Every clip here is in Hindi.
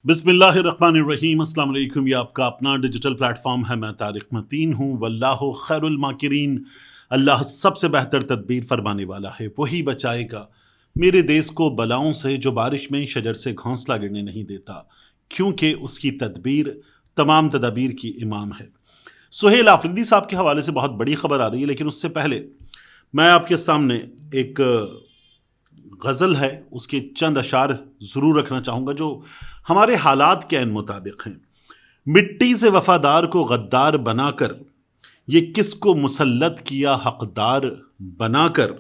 बिस्मिल्लाहिर्रहमानिर्रहीम अस्सलाम वालेकुम। ये आपका अपना डिजिटल प्लेटफॉर्म है। मैं तारिक मतीन हूँ। वल्लाहु खैरुल माकिरीन। अल्लाह सबसे बेहतर तदबीर फरमाने वाला है, वही बचाएगा मेरे देश को बलाओं से जो बारिश में शजर से घोंसला गिरने नहीं देता, क्योंकि उसकी तदबीर तमाम तदाबीर की इमाम है। सुहेल आफरीदी साहब के हवाले से बहुत बड़ी खबर आ रही है, लेकिन उससे पहले मैं आपके सामने एक गज़ल है, उसके चंद अशार ज़रूर रखना चाहूँगा जो हमारे हालात के ऐन मुताबिक हैं। मिट्टी से वफादार को गद्दार बनाकर, ये किसको मुसल्लत किया हकदार बनाकर।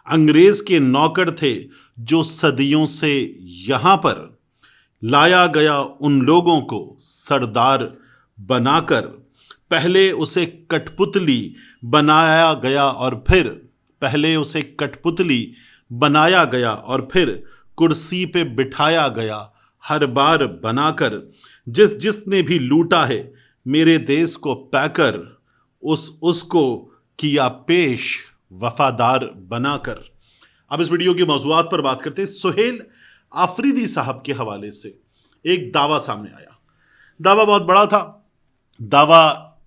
अंग्रेज़ के नौकर थे जो सदियों से यहाँ पर, लाया गया उन लोगों को सरदार बनाकर। पहले उसे कठपुतली बनाया गया और फिर पहले उसे कठपुतली बनाया गया और फिर कुर्सी पे बिठाया गया हर बार बनाकर। जिसने भी लूटा है मेरे देश को पैकर, उसको किया पेश वफादार बनाकर। अब इस वीडियो के मौज़ूआत पर बात करते हैं। सुहेल आफरीदी साहब के हवाले से एक दावा सामने आया। दावा बहुत बड़ा था। दावा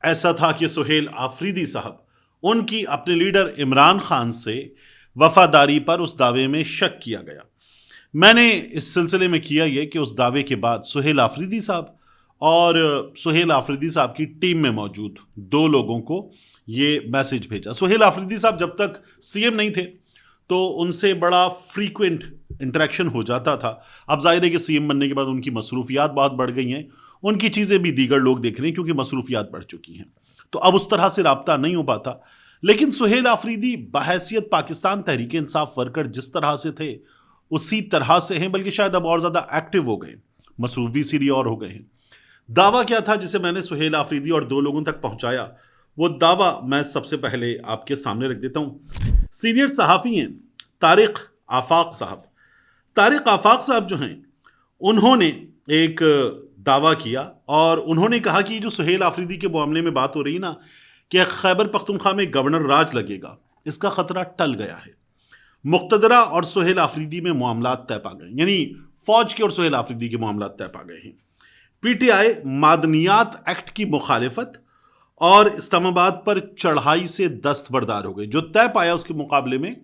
ऐसा था कि सुहेल आफरीदी साहब उनकी अपने लीडर इमरान खान से वफादारी पर उस दावे में शक किया गया। मैंने इस सिलसिले में किया यह कि उस दावे के बाद सुहेल आफरीदी साहब और सुहेल आफरीदी साहब की टीम में मौजूद दो लोगों को ये मैसेज भेजा। सुहेल आफरीदी साहब जब तक सीएम नहीं थे तो उनसे बड़ा फ्रीक्वेंट इंटरेक्शन हो जाता था। अब जाहिर है कि सीएम बनने के बाद उनकी मसरूफियात बहुत बढ़ गई हैं, उनकी चीज़ें भी दीगर लोग देख रहे हैं क्योंकि मसरूफियात बढ़ चुकी हैं, तो अब उस तरह से रब्ता नहीं हो पाता। लेकिन सुहेल आफरीदी बहैसियत पाकिस्तान तहरीक इंसाफ वर्कर जिस तरह से थे उसी तरह से हैं, बल्कि शायद अब और ज़्यादा एक्टिव हो गए, मसरूफ भी सीरी और हो गए हैं। दावा क्या था जिसे मैंने सुहेल आफरीदी और दो लोगों तक पहुंचाया, वो दावा मैं सबसे पहले आपके सामने रख देता हूं। सीनियर सहाफ़ी हैं तारिक आफाक साहब। तारिक आफाक साहब जो हैं उन्होंने एक दावा किया और उन्होंने कहा कि जो सुहेल आफरीदी के मामले में बात हो रही ना कि खैबर पख्तूनख्वा में गवर्नर राज लगेगा, इसका खतरा टल गया है। मुक्तदरा और सुहेल आफरीदी में मामलात तय पा गए, यानी फौज के और सुहेल आफरीदी के मामलात तय पा गए हैं। पीटीआई मादनियात एक्ट की मुखालिफत और इस्लामाबाद पर चढ़ाई से दस्तबरदार हो गई। जो तय पाया उसके मुकाबले में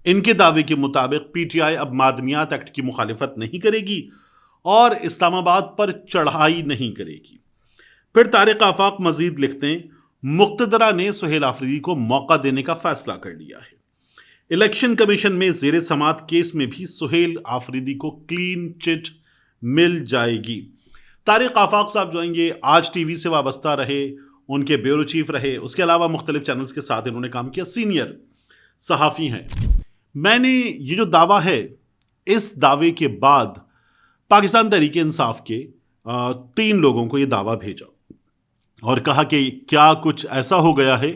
इनके दावे के मुताबिक पीटीआई अब मादनियात एक्ट की मुखालिफत नहीं करेगी और इस्लामाबाद पर चढ़ाई नहीं करेगी। फिर तारिक आफाक मजीद लिखते हैं, मुक्तदरा ने सुहेल आफरीदी को मौका देने का फैसला कर लिया है। इलेक्शन कमीशन में जेर समात केस में भी सुहेल आफरीदी को क्लीन चिट मिल जाएगी। तारिक आफाक साहब जो हैं ये आज टीवी से वाबस्ता रहे, उनके ब्यूरो चीफ रहे, उसके अलावा मुख्तलिफ चैनल्स के साथ इन्होंने काम किया, सीनियर सहाफ़ी हैं। मैंने ये जो दावा है, इस दावे के बाद पाकिस्तान तहरीक इंसाफ के 3 लोगों को ये दावा भेजा और कहा कि क्या कुछ ऐसा हो गया है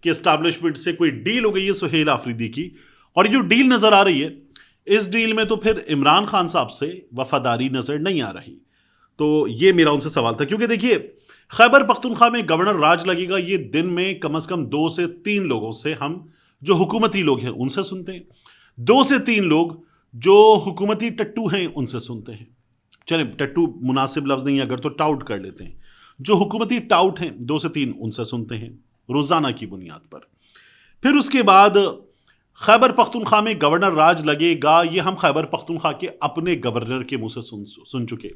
कि एस्टैब्लिशमेंट से कोई डील हो गई है सुहेल आफरीदी की, और ये जो डील नज़र आ रही है इस डील में तो फिर इमरान खान साहब से वफादारी नज़र नहीं आ रही। तो ये मेरा उनसे सवाल था, क्योंकि देखिए खैबर पख्तूनख्वा में गवर्नर राज लगेगा, ये दिन में कम से कम 2 से 3 लोगों से हम जो हुकूमती लोग हैं उनसे सुनते हैं, 2 से 3 लोग जो हुकूमती टट्टू हैं उनसे सुनते हैं। चलें, टट्टू मुनासिब लफ्ज़ नहीं अगर तो टाउट कर लेते हैं, जो हुकूमती टाउट हैं 2 से 3 उनसे सुनते हैं रोज़ाना की बुनियाद पर। फिर उसके बाद खैबर पख्तूनख्वा में गवर्नर राज लगेगा, ये हम खैबर पख्तूनख्वा के अपने गवर्नर के मुंह से सुन चुके।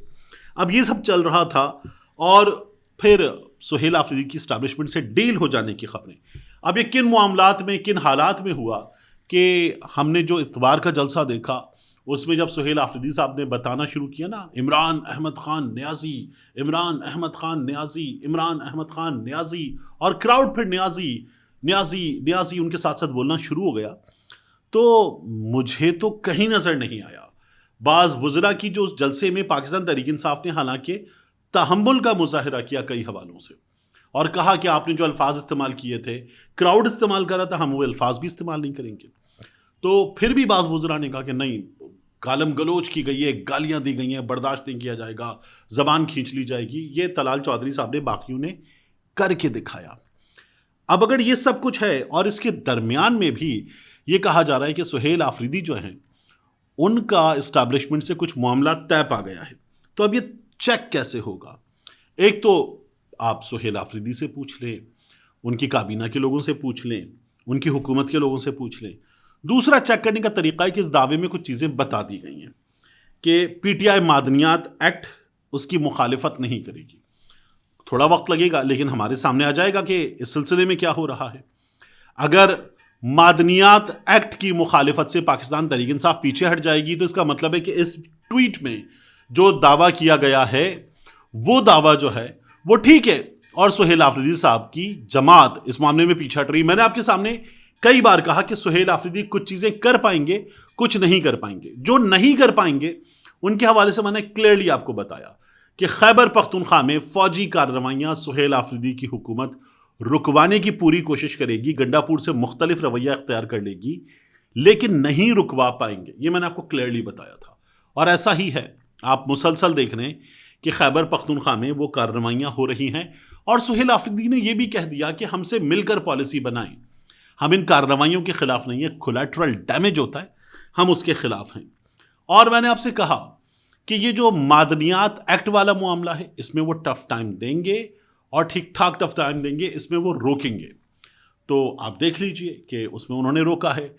अब ये सब चल रहा था और फिर सुहेल आफरीदी की इस्टेब्लिशमेंट से डील हो जाने की खबरें। अब ये किन मामलात में, किन हालात में हुआ कि हमने जो इतवार का जलसा देखा उसमें जब सुहेल आफरीदी साहब ने बताना शुरू किया ना, इमरान अहमद खान न्याजी, इमरान अहमद खान न्याजी, इमरान अहमद खान न्याजी, और क्राउड फिर न्याजी न्याजी न्याजी उनके साथ साथ बोलना शुरू हो गया, तो मुझे तो कहीं नज़र नहीं आया। बाज़ वज़रा की जो उस जलसे में पाकिस्तान तहरीक इंसाफ ने हालांकि तहम्मुल का मुजाहिरा किया कई हवालों से और कहा कि आपने जो अल्फाज इस्तेमाल किए थे, क्राउड इस्तेमाल कर रहा था, हम वो अल्फाज भी इस्तेमाल नहीं करेंगे। तो फिर भी बाज़ वज़रा ने कहा कि नहीं, गालम गलोच की गई है, गालियां दी गई हैं, बर्दाश्त नहीं किया जाएगा, ज़बान खींच ली जाएगी। ये तलाल चौधरी साहब ने बाकियों ने करके दिखाया। अब अगर ये सब कुछ है और इसके दरमियान में भी ये कहा जा रहा है कि सुहेल आफरीदी जो हैं उनका इस्टेब्लिशमेंट से कुछ मामला तय पा गया है, तो अब ये चेक कैसे होगा? एक तो आप सुहेल आफरीदी से पूछ लें, उनकी काबीना के लोगों से पूछ लें, उनकी हुकूमत के लोगों से पूछ लें। दूसरा चेक करने का तरीका है कि इस दावे में कुछ चीज़ें बता दी गई हैं कि पीटीआई मादनियात एक्ट उसकी मुखालिफत नहीं करेगी। थोड़ा वक्त लगेगा, लेकिन हमारे सामने आ जाएगा कि इस सिलसिले में क्या हो रहा है। अगर मादनियात एक्ट की मुखालिफत से पाकिस्तान तहरीक इंसाफ पीछे हट जाएगी तो इसका मतलब है कि इस ट्वीट में जो दावा किया गया है वो दावा जो है वो ठीक है और सुहेल आफरीदी साहब की जमात इस मामले में पीछे हट रही। मैंने आपके सामने कई बार कहा कि सुहेल आफरीदी कुछ चीज़ें कर पाएंगे, कुछ नहीं कर पाएंगे। जो नहीं कर पाएंगे उनके हवाले से मैंने क्लियरली आपको बताया कि खैबर पख्तूनख्वा में फौजी कार्रवाइयाँ सुहेल आफरीदी की हुकूमत रुकवाने की पूरी कोशिश करेगी, गंडापुर से मुख्तलिफ रवैया अख्तियार कर लेगी, लेकिन नहीं रुकवा पाएंगे। ये मैंने आपको क्लियरली बताया था और ऐसा ही है। आप मुसलसल देख रहे हैं कि खैबर पख्तूनख्वा में वो कार्रवाइयाँ हो रही हैं और सुहेल आफरीदी ने यह भी कह दिया कि हमसे मिलकर पॉलिसी बनाएं, हम इन कार्रवाइयों के खिलाफ नहीं है, कोलैटरल डैमेज होता है हम उसके खिलाफ हैं। और मैंने आपसे कहा कि ये जो मादनियात एक्ट वाला मामला है इसमें वो टफ टाइम देंगे और ठीक ठाक टफ टाइम देंगे, इसमें वो रोकेंगे। तो आप देख लीजिए कि उसमें उन्होंने रोका है।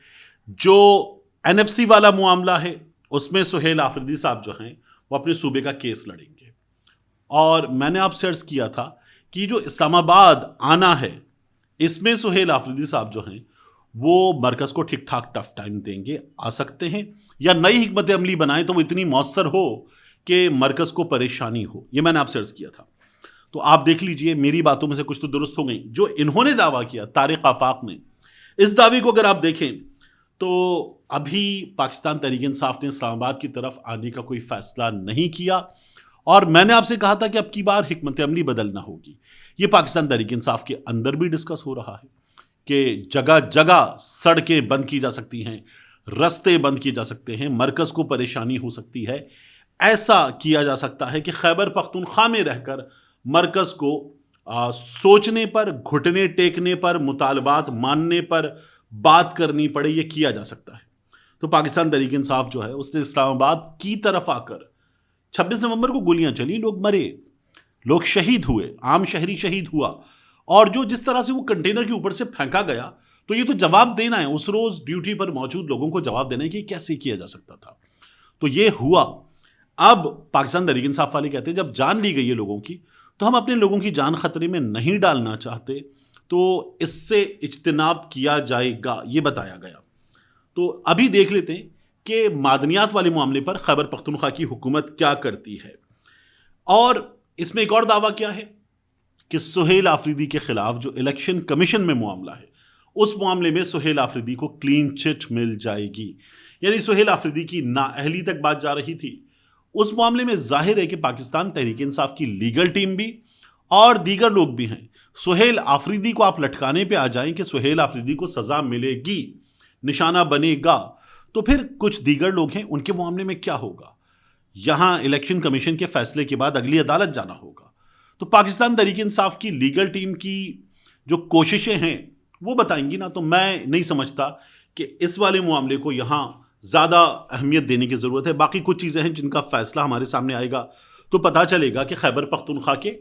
जो एनएफसी वाला मामला है उसमें सुहेल आफरीदी साहब जो हैं वो अपने सूबे का केस लड़ेंगे। और मैंने आपसे अर्ज किया था कि जो इस्लामाबाद आना है इसमें सुहेल आफरीदी साहब जो हैं वो मरकज़ को ठीक ठाक टफ टाइम देंगे, आ सकते हैं या नई हिकमत अमली बनाएं तो वो इतनी मौसर हो कि मरकज़ को परेशानी हो। ये मैंने आपसे अर्ज किया था। तो आप देख लीजिए मेरी बातों में से कुछ तो दुरुस्त हो गई। जो इन्होंने दावा किया तारिक आफाक ने, इस दावे को अगर आप देखें तो अभी पाकिस्तान तहरीक इंसाफ ने इस्लामाबाद की तरफ आने का कोई फैसला नहीं किया और मैंने आपसे कहा था कि अब की बार हिकमत अमली बदलना होगी। ये पाकिस्तान तहरीक इंसाफ के अंदर भी डिस्कस हो रहा है कि जगह जगह सड़कें बंद की जा सकती हैं, रास्ते बंद किए जा सकते हैं, मरकज़ को परेशानी हो सकती है। ऐसा किया जा सकता है कि खैबर पख्तूनख्वा में रहकर मरकज़ को सोचने पर, घुटने टेकने पर, मुतालबात मानने पर बात करनी पड़े, ये किया जा सकता है। तो पाकिस्तान तहरीक इंसाफ जो है उसने इस्लामाबाद की तरफ आकर 26 नवंबर को गोलियां चली, लोग मरे, लोग शहीद हुए, आम शहरी शहीद हुआ और जो जिस तरह से वो कंटेनर के ऊपर से फेंका गया तो ये तो जवाब देना है, उस रोज़ ड्यूटी पर मौजूद लोगों को जवाब देना है कि कैसे किया जा सकता था। तो ये हुआ। अब पाकिस्तान तहरीक इंसाफ वाले कहते हैं जब जान ली गई है लोगों की तो हम अपने लोगों की जान खतरे में नहीं डालना चाहते, तो इससे इज्तिनाब किया जाएगा, ये बताया गया। तो अभी देख लेते हैं कि मादनियात वाले मामले पर खैबर पख्तूनख्वा की हुकूमत क्या करती है। और इसमें एक और दावा क्या है कि सुहेल आफरीदी के खिलाफ जो इलेक्शन कमीशन में मामला है उस मामले में सुहेल आफरीदी को क्लीन चिट मिल जाएगी। यानी सुहेल आफरीदी की नाअहली तक बात जा रही थी। उस मामले में जाहिर है कि पाकिस्तान तहरीक इंसाफ की लीगल टीम भी और दीगर लोग भी हैं। सुहेल आफरीदी को आप लटकाने पे आ जाएं कि सुहेल आफरीदी को सज़ा मिलेगी, निशाना बनेगा, तो फिर कुछ दीगर लोग हैं उनके मामले में क्या होगा? यहां इलेक्शन कमीशन के फैसले के बाद अगली अदालत जाना होगा। तो पाकिस्तान तहरीक इंसाफ की लीगल टीम की जो कोशिशें हैं वो बताएंगी ना। तो मैं नहीं समझता कि इस वाले मामले को यहां ज़्यादा अहमियत देने की ज़रूरत है। बाकी कुछ चीज़ें हैं जिनका फैसला हमारे सामने आएगा तो पता चलेगा कि खैबर पख्तूनख्वा के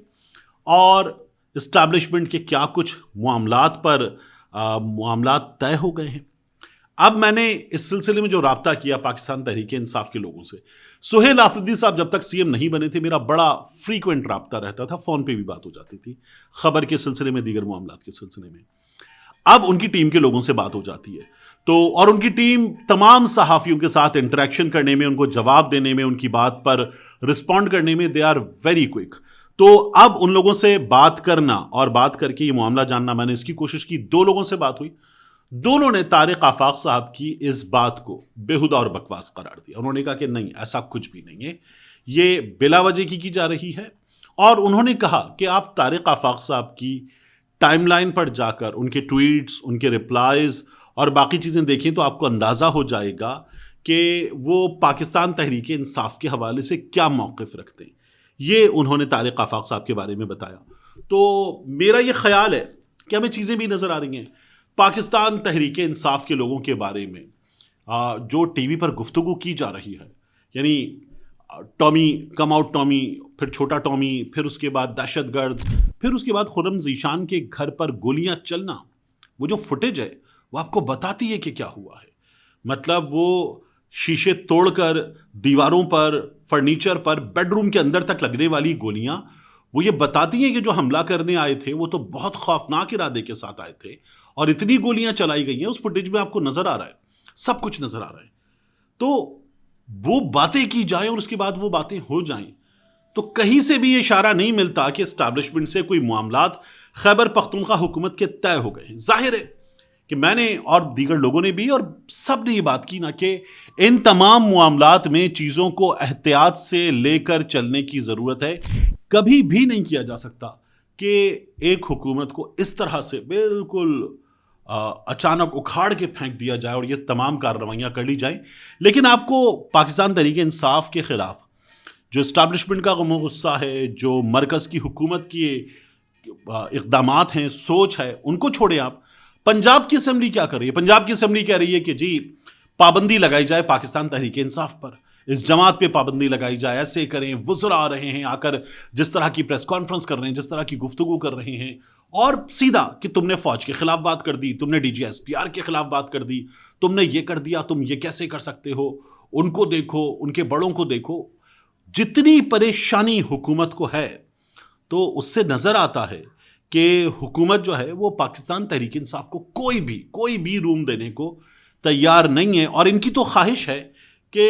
और इस्टेब्लिशमेंट के क्या कुछ मामलात पर मामलात तय हो गए हैं। अब मैंने इस सिलसिले में जो राब्ता किया पाकिस्तान तहरीक इंसाफ के लोगों से, सुहेल आफरीदी साहब जब तक सीएम नहीं बने थे मेरा बड़ा फ्रीक्वेंट राब्ता रहता था, फ़ोन पे भी बात हो जाती थी, खबर के सिलसिले में, दीगर मामलात के सिलसिले में। अब उनकी टीम के लोगों से बात हो जाती है तो, और उनकी टीम तमाम सहाफ़ियों के साथ इंटरेक्शन करने में, उनको जवाब देने में, उनकी बात पर रिस्पॉन्ड करने में दे आर वेरी क्विक। तो अब उन लोगों से बात करना और बात करके ये मामला जानना, मैंने इसकी कोशिश की। 2 लोगों से बात हुई, दोनों ने तारिक आफाक साहब की इस बात को बेहुदा और बकवास करार दिया। उन्होंने कहा कि नहीं, ऐसा कुछ भी नहीं है, ये बिला वजह की जा रही है। और उन्होंने कहा कि आप तारिक आफाक साहब की टाइमलाइन पर जाकर उनके ट्वीट्स, उनके रिप्लाइज और बाकी चीज़ें देखें तो आपको अंदाज़ा हो जाएगा कि वो पाकिस्तान तहरीक इंसाफ के हवाले से क्या मौक़िफ़ रखते हैं। ये उन्होंने तारिक आफाक साहब के बारे में बताया। तो मेरा ये ख्याल है कि हमें चीज़ें भी नज़र आ रही हैं पाकिस्तान तहरीक इंसाफ के लोगों के बारे में जो टीवी पर गुफ्तगू की जा रही है, यानी टॉमी कम आउट टॉमी फिर छोटा टॉमी, फिर उसके बाद दहशतगर्द, फिर उसके बाद खुर्रम ज़ीशान के घर पर गोलियां चलना, वो जो फुटेज है वो आपको बताती है कि क्या हुआ है। मतलब वो शीशे तोड़कर दीवारों पर, फर्नीचर पर, बेडरूम के अंदर तक लगने वाली गोलियां, वो ये बताती हैं कि जो हमला करने आए थे वो तो बहुत खौफनाक इरादे के साथ आए थे और इतनी गोलियां चलाई गई हैं। उस फुटेज में आपको नजर आ रहा है, सब कुछ नजर आ रहा है। तो वो बातें की जाए और उसके बाद वो बातें हो जाएं, तो कहीं से भी ये इशारा नहीं मिलता कि एस्टैब्लिशमेंट से कोई मामलात खैबर पख्तूनख्वा हुकूमत के तय हो गए। जाहिर है कि मैंने और दीगर लोगों ने भी और सब ने ये बात की ना कि इन तमाम मामलात में चीज़ों को एहतियात से लेकर चलने की ज़रूरत है। कभी भी नहीं किया जा सकता कि एक हुकूमत को इस तरह से बिल्कुल अचानक उखाड़ के फेंक दिया जाए और ये तमाम कार्रवाइयाँ कर ली जाएं। लेकिन आपको पाकिस्तान तहरीक इंसाफ के ख़िलाफ़ जो इस्टेब्लिशमेंट का गम गुस्सा है, जो मरकज़ की हुकूमत की इक़दामात हैं, सोच है, उनको छोड़े आप। पंजाब की असेंबली क्या कर रही है? पंजाब की असेंबली कह रही है कि जी पाबंदी लगाई जाए पाकिस्तान तहरीक इंसाफ पर, इस जमात पे पाबंदी लगाई जाए, ऐसे करें। वुज़रा आ रहे हैं आकर जिस तरह की प्रेस कॉन्फ्रेंस कर रहे हैं, जिस तरह की गुफ्तगू कर रहे हैं, और सीधा कि तुमने फौज के खिलाफ बात कर दी, तुमने DGSPR के खिलाफ बात कर दी, तुमने ये कर दिया, तुम ये कैसे कर सकते हो, उनको देखो, उनके बड़ों को देखो। जितनी परेशानी हुकूमत को है, तो उससे नजर आता है कि हुकूमत जो है वो पाकिस्तान तहरीक इंसाफ को कोई भी रूम देने को तैयार नहीं है। और इनकी तो ख्वाहिश है कि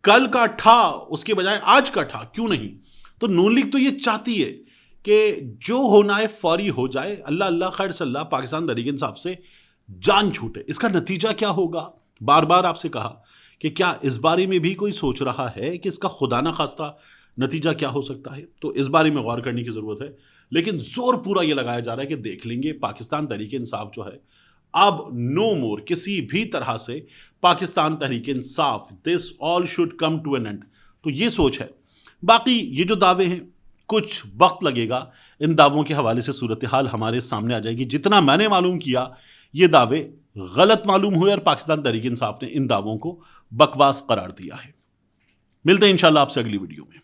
कल का ठा उसके बजाय आज का ठा क्यों नहीं। तो नून लीग तो ये चाहती है कि जो होना है फौरी हो जाए, अल्लाह अल्लाह खैर सल्लाह, पाकिस्तान तहरीक इंसाफ से जान छूटे। इसका नतीजा क्या होगा? बार बार आपसे कहा कि क्या इस बारे में भी कोई सोच रहा है कि इसका खुदा ना खास्ता नतीजा क्या हो सकता है? तो इस बारे में गौर करने की ज़रूरत है। लेकिन जोर पूरा ये लगाया जा रहा है कि देख लेंगे, पाकिस्तान तहरीक इंसाफ जो है अब नो मोर, किसी भी तरह से Pakistan Tehreek Insaf, this all should come to an end. तो ये सोच है। बाकी ये जो दावे हैं, कुछ वक्त लगेगा, इन दावों के हवाले से सूरत हाल हमारे सामने आ जाएगी। जितना मैंने मालूम किया, ये दावे गलत मालूम हुए और पाकिस्तान तहरीक इंसाफ ने इन दावों को बकवास करार दिया है। मिलते हैं इंशाल्लाह आपसे अगली वीडियो में।